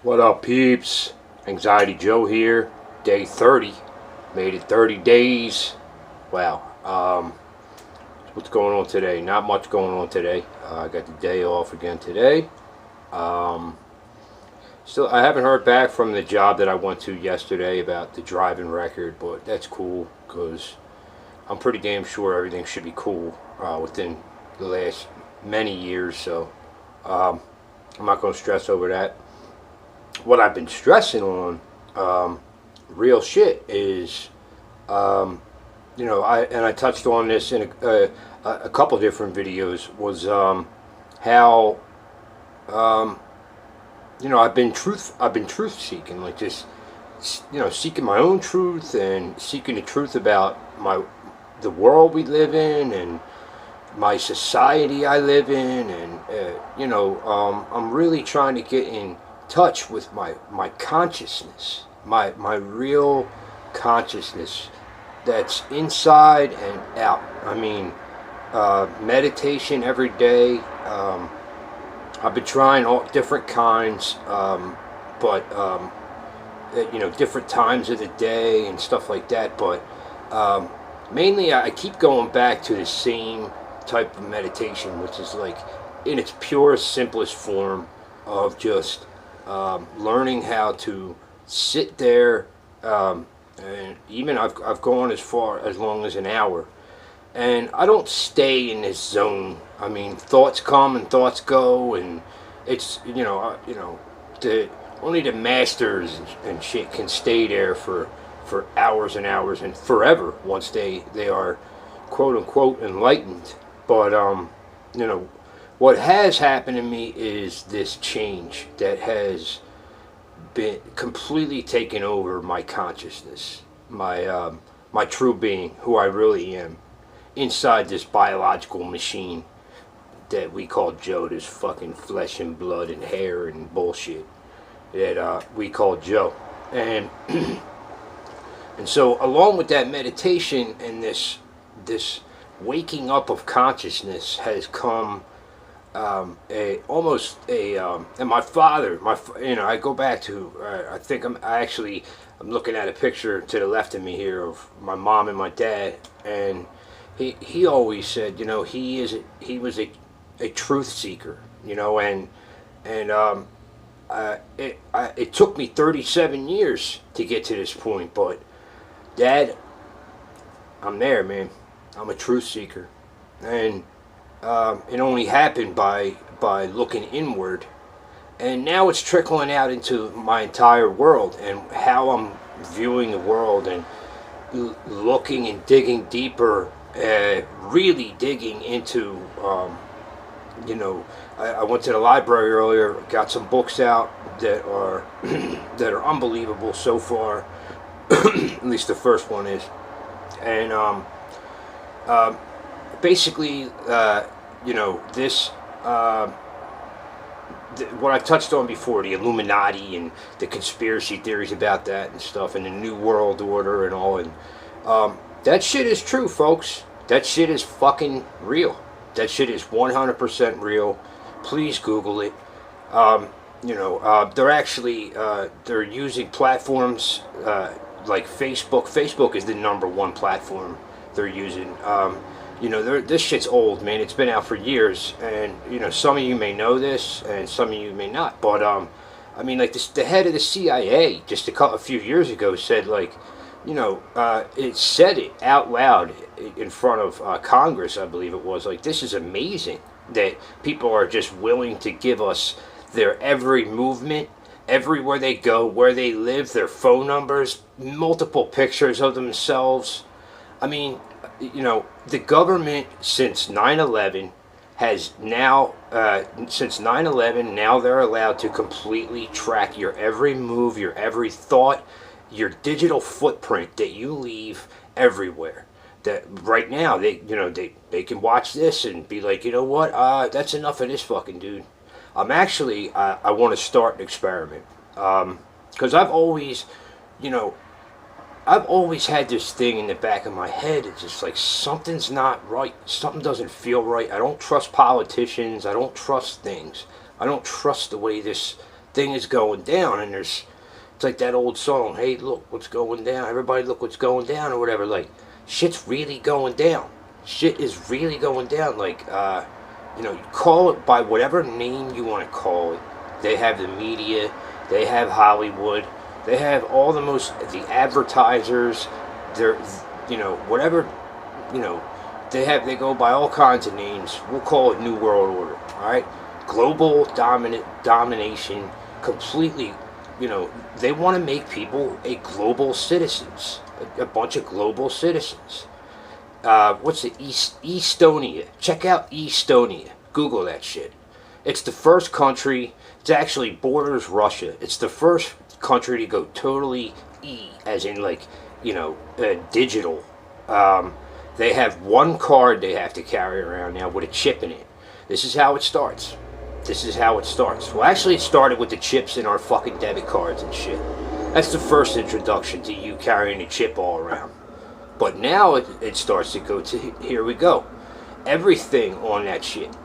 What up, peeps? Anxiety Joe here. Day 30. Made it 30 days. Wow. What's going on today? Not much going on today. I got the day off again today. Still, I haven't heard back from the job that I went to yesterday about the driving record, but that's cool because I'm pretty damn sure everything should be cool within the last many years. So I'm not going to stress over that. What I've been stressing on, real shit, is, I touched on this in a couple different videos, was how, I've been truth seeking, like just, seeking my own truth and seeking the truth about the world we live in and my society I live in, and I'm really trying to get in touch with my consciousness, my real consciousness that's inside and out. I mean, meditation every day. I've been trying all different kinds, but different times of the day and stuff like that. But mainly, I keep going back to the same type of meditation, which is like in its purest, simplest form of just learning how to sit there, and even I've gone as long as an hour, and I don't stay in this zone. I mean, thoughts come and thoughts go, and it's only the masters and shit can stay there for hours and hours and forever once they are quote unquote enlightened. But what has happened to me is this change that has been completely taken over my consciousness, my true being, who I really am, inside this biological machine that we call Joe, this fucking flesh and blood and hair and bullshit that we call Joe. And and so along with that meditation and this waking up of consciousness has come and my father, I go back to, I'm looking at a picture to the left of me here of my mom and my dad, and he always said, he was a truth seeker, it took me 37 years to get to this point, but Dad, I'm there, man. I'm a truth seeker, and it only happened by looking inward, and now it's trickling out into my entire world and how I'm viewing the world and looking and digging deeper, really digging into. I went to the library earlier, got some books out that are that are unbelievable so far. At least the first one is, and basically, this, what I touched on before, the Illuminati and the conspiracy theories about that and stuff, and the New World Order and all, and that shit is true, folks. That shit is fucking real. That shit is 100% real. Please Google it. They're actually, they're using platforms like Facebook. Facebook is the #1 platform they're using. This shit's old, man. It's been out for years, and some of you may know this, and some of you may not. But the head of the CIA just a few years ago said, it said it out loud in front of Congress, I believe it was. Like, this is amazing that people are just willing to give us their every movement, everywhere they go, where they live, their phone numbers, multiple pictures of themselves. I mean, the government since 9/11 has now, now they're allowed to completely track your every move, your every thought, your digital footprint that you leave everywhere. That right now they can watch this and be like, that's enough of this fucking dude. I want to start an experiment, because I've always had this thing in the back of my head. It's just like something's not right. Something doesn't feel right. I don't trust politicians. I don't trust things. I don't trust the way this thing is going down, and it's like that old song, hey, look what's going down, everybody look what's going down, or whatever. Like, shit's really going down. Shit is really going down. Like, you call it by whatever name you want to call it. They have the media, they have Hollywood, they have all the advertisers, they're, whatever, they go by all kinds of names. We'll call it New World Order, alright? Global domination, completely, they want to make people a global citizens, a bunch of global citizens. What's the Estonia? Check out Estonia. Google that shit. It's the first country. It actually borders Russia. It's the first country to go totally as in digital. They have one card they have to carry around now with a chip in it. This is how it starts. Well, actually, it started with the chips in our fucking debit cards and shit. That's the first introduction to you carrying a chip all around. But now it starts to go to, here we go. Everything on that shit.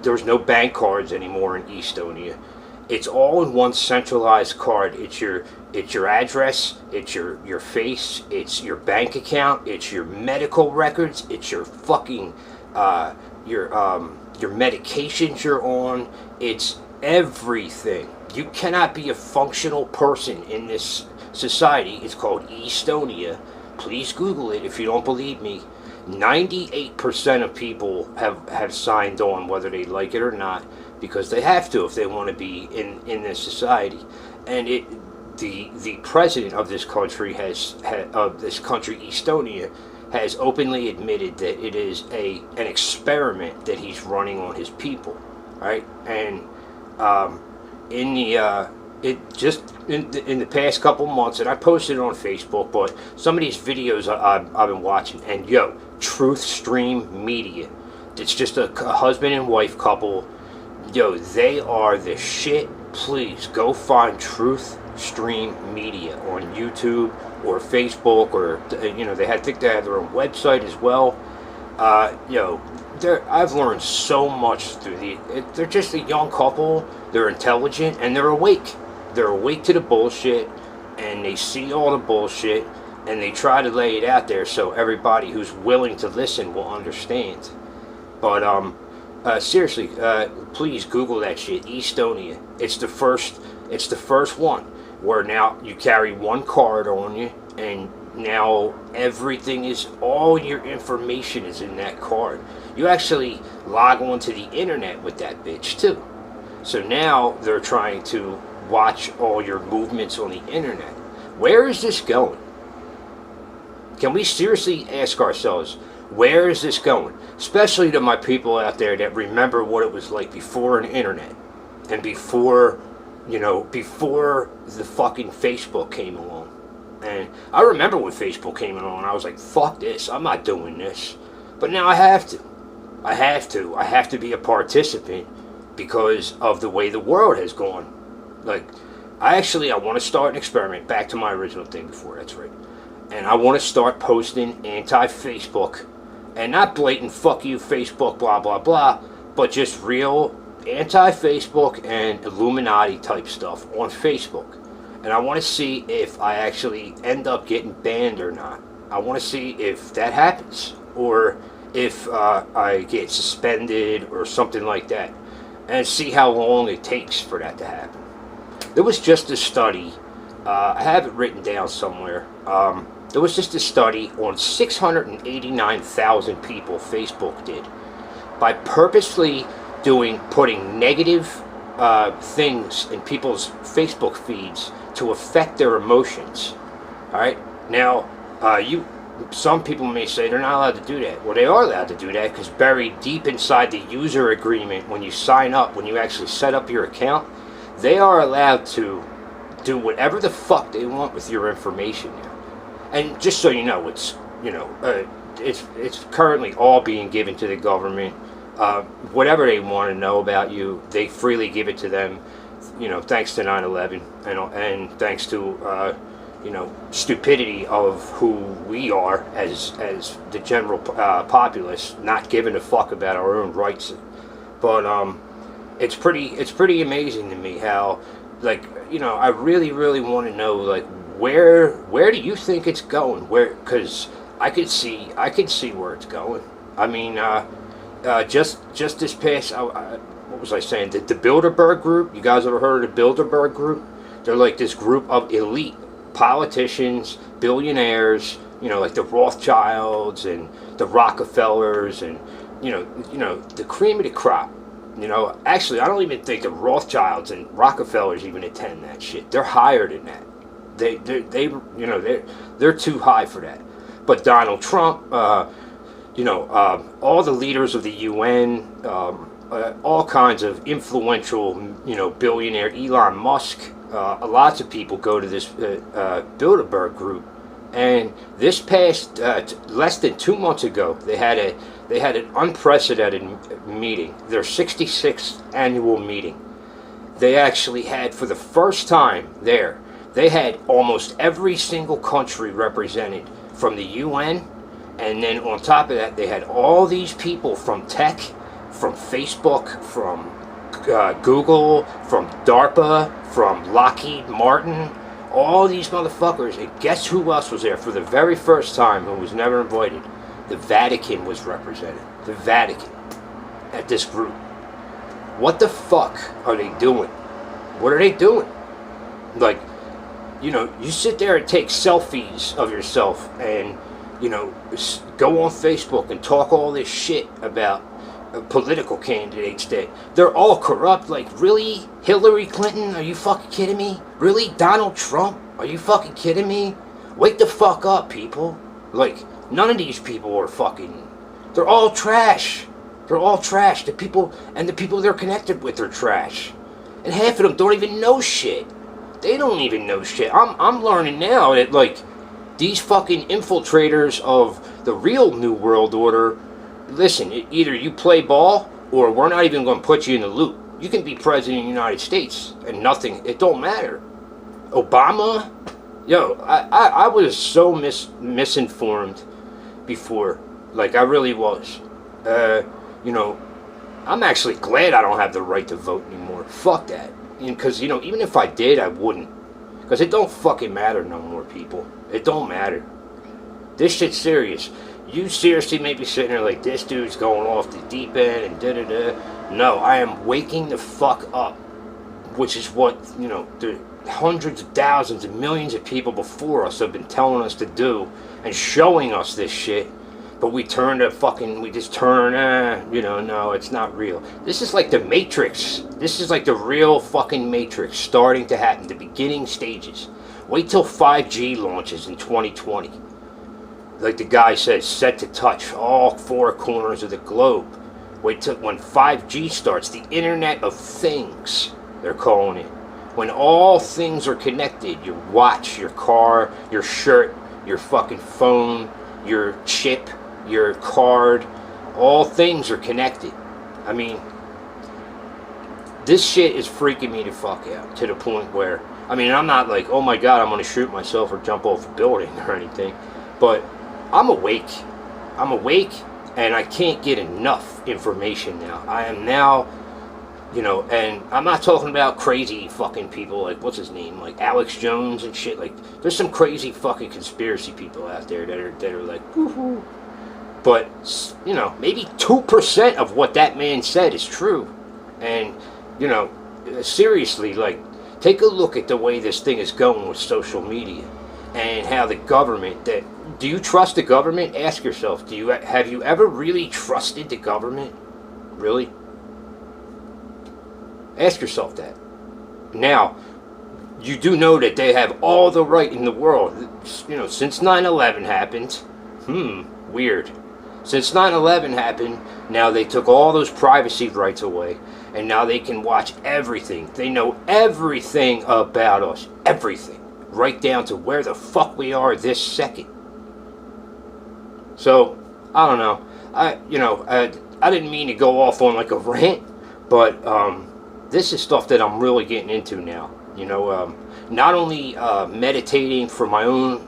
There's no bank cards anymore in Estonia. It's all in one centralized card. It's your address, it's your face, it's your bank account, it's your medical records, it's your fucking your medications you're on. It's everything. You cannot be a functional person in this society. It's called Estonia. Please Google it if you don't believe me. 98% of people have signed on, whether they like it or not, because they have to if they want to be in this society. And the president of this country Estonia, has openly admitted that it is an experiment that he's running on his people, right? And in the past couple months, and I posted it on Facebook, but some of these videos I've been watching, and Truth Stream Media, it's just a husband and wife couple. They are the shit. Please go find Truth Stream Media on YouTube or Facebook, or I think they have their own website as well. I've learned so much through they're just a young couple. They're intelligent and they're awake. They're awake to the bullshit, and they see all the bullshit, and they try to lay it out there so everybody who's willing to listen will understand. But seriously, please Google that shit. Estonia. It's the first one where now you carry one card on you, and now all your information is in that card. You actually log onto the internet with that bitch too. So now they're trying to watch all your movements on the internet. Where is this going? Can we seriously ask ourselves, where is this going? Especially to my people out there that remember what it was like before an internet, and before the fucking Facebook came along. And I remember when Facebook came along, I was like, fuck this, I'm not doing this. But now I have to. I have to be a participant because of the way the world has gone. Like, I want to start an experiment, back to my original thing before, that's right. And I want to start posting anti-Facebook, and not blatant fuck you Facebook blah blah blah, but just real anti-Facebook and Illuminati type stuff on Facebook. And I want to see if I actually end up getting banned or not. I want to see if that happens, or if I get suspended or something like that, and see how long it takes for that to happen. There was just a study, I have it written down somewhere. There was just a study on 689,000 people Facebook did by purposely putting negative things in people's Facebook feeds to affect their emotions. All right. Now, some people may say they're not allowed to do that. Well, they are allowed to do that, because buried deep inside the user agreement, when you sign up, when you actually set up your account, they are allowed to do whatever the fuck they want with your information now. And just so you know, it's currently all being given to the government. Whatever they want to know about you, they freely give it to them. Thanks to 9/11 and thanks to stupidity of who we are as the general populace, not giving a fuck about our own rights. But it's pretty amazing to me how Like, I really, really want to know, like, where do you think it's going? Because I could see where it's going. I mean, just this past, what was I saying? The Bilderberg Group. You guys ever heard of the Bilderberg Group? They're like this group of elite politicians, billionaires. Like the Rothschilds and the Rockefellers, and the cream of the crop. Actually, I don't even think the Rothschilds and Rockefellers even attend that shit. They're higher than that. They're too high for that. But Donald Trump, all the leaders of the UN, all kinds of influential, billionaire, Elon Musk, lots of people go to this Bilderberg Group. And this past less than 2 months ago, they had an unprecedented meeting, their 66th annual meeting. They actually had, for the first time there, they had almost every single country represented from the UN, and then on top of that, they had all these people from tech, from Facebook, from Google, from DARPA, from Lockheed Martin, all these motherfuckers. And guess who else was there for the very first time, who was never invited? The Vatican was represented. The Vatican at this group. What the fuck are they doing? What are they doing? Like, you sit there and take selfies of yourself and, go on Facebook and talk all this shit about political candidates that they're all corrupt. Like, really? Hillary Clinton? Are you fucking kidding me? Really? Donald Trump? Are you fucking kidding me? Wake the fuck up, people. Like, none of these people are fucking... They're all trash. They're all trash. The people they're connected with are trash. And half of them don't even know shit. They don't even know shit. I'm learning now that, like, these fucking infiltrators of the real New World Order, listen, either you play ball or we're not even going to put you in the loop. You can be president of the United States and nothing, it don't matter. Obama, I was so misinformed before. Like, I really was. I'm actually glad I don't have the right to vote anymore. Fuck that. Because, even if I did, I wouldn't. Because it don't fucking matter no more, people. It don't matter. This shit's serious. You seriously may be sitting there like, this dude's going off the deep end and da-da-da. No, I am waking the fuck up. Which is what, the hundreds of thousands and millions of people before us have been telling us to do and showing us this shit. But we just turn, no, it's not real. This is like the Matrix. This is like the real fucking Matrix starting to happen, the beginning stages. Wait till 5G launches in 2020. Like the guy says, set to touch all four corners of the globe. Wait till when 5G starts, the Internet of Things, they're calling it. When all things are connected, your watch, your car, your shirt, your fucking phone, your chip, your card, all things are connected. I mean, this shit is freaking me the fuck out to the point where, I'm not like, oh my god, I'm going to shoot myself or jump off a building or anything, but I'm awake. I'm awake, and I can't get enough information now. I am now, and I'm not talking about crazy fucking people like, what's his name, like Alex Jones and shit. Like, there's some crazy fucking conspiracy people out there that are like, woohoo. But, maybe 2% of what that man said is true. And, seriously, like, take a look at the way this thing is going with social media and how the government, do you trust the government? Ask yourself, have you ever really trusted the government? Really? Ask yourself that. Now, you do know that they have all the right in the world. Since 9/11 happened, weird. Since 9/11 happened, now they took all those privacy rights away, and now they can watch everything. They know everything about us. Everything. Right down to where the fuck we are this second. So, I don't know. I didn't mean to go off on like a rant, but this is stuff that I'm really getting into now. Not only meditating for my own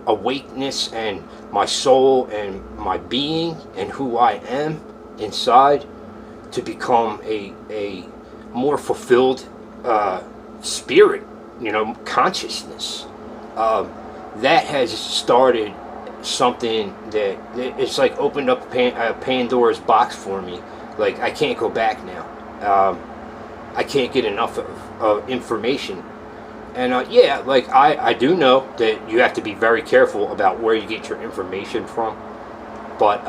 awakeness and my soul and my being and who I am inside, to become a more fulfilled spirit, consciousness. That has started something that it's like opened up a Pandora's box for me. Like, I can't go back now. I can't get enough of information. And yeah, like I do know that you have to be very careful about where you get your information from. But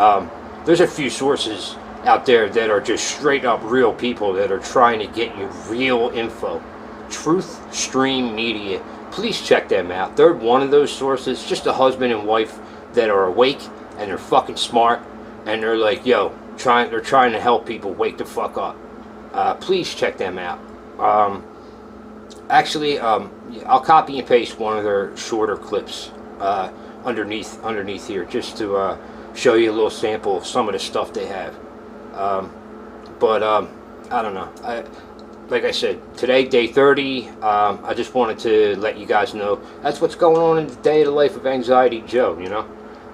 there's a few sources out there that are just straight up real people that are trying to get you real info. Truth Stream Media. Please check them out. They're one of those sources, just a husband and wife that are awake and they're fucking smart, and they're like, yo, they're trying to help people wake the fuck up. Please check them out. Actually, I'll copy and paste one of their shorter clips underneath here, just to show you a little sample of some of the stuff they have. But I don't know. Like I said, today, day 30, I just wanted to let you guys know that's what's going on in the day of the life of Anxiety Joe,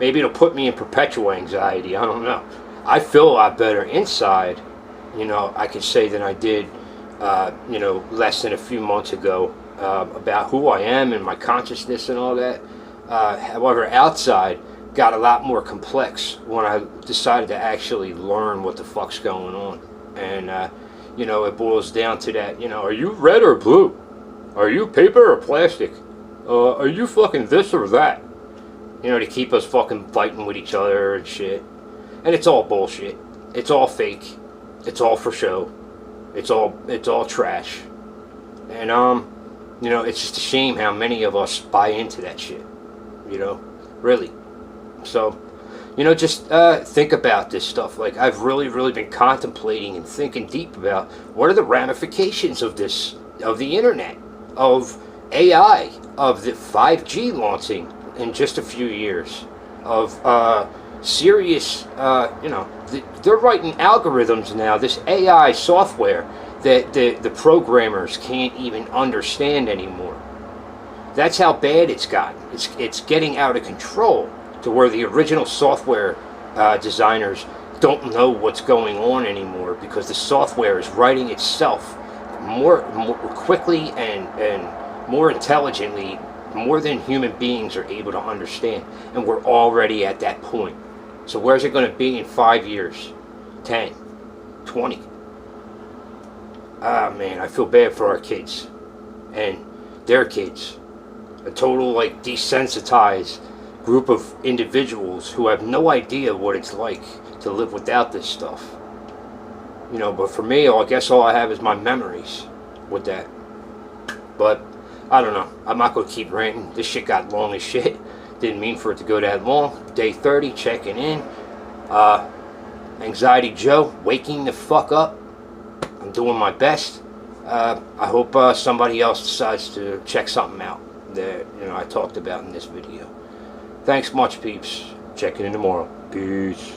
Maybe it'll put me in perpetual anxiety, I don't know. I feel a lot better inside, I could say, than I did, less than a few months ago, about who I am and my consciousness and all that. However, outside got a lot more complex when I decided to actually learn what the fuck's going on. And, it boils down to that, are you red or blue? Are you paper or plastic? Are you fucking this or that? To keep us fucking fighting with each other and shit. And it's all bullshit. It's all fake. It's all for show. It's all trash. And, it's just a shame how many of us buy into that shit. Really. So, just think about this stuff. Like, I've really, really been contemplating and thinking deep about what are the ramifications of this, of the internet, of AI, of the 5G launching in just a few years, of serious, they're writing algorithms now, this AI software that the programmers can't even understand anymore. That's how bad it's gotten. It's getting out of control, to where the original software designers don't know what's going on anymore, because the software is writing itself more quickly and more intelligently, more than human beings are able to understand. And we're already at that point. So where's it going to be in 5 years, 10, 20? Ah, man, I feel bad for our kids and their kids. A total, like, desensitized group of individuals who have no idea what it's like to live without this stuff. But for me, I guess all I have is my memories with that. But I don't know. I'm not going to keep ranting. This shit got long as shit. Didn't mean for it to go that long. Day 30, checking in. Anxiety Joe, waking the fuck up. I'm doing my best. I hope somebody else decides to check something out that I talked about in this video. Thanks much, peeps. Checking in tomorrow. Peace.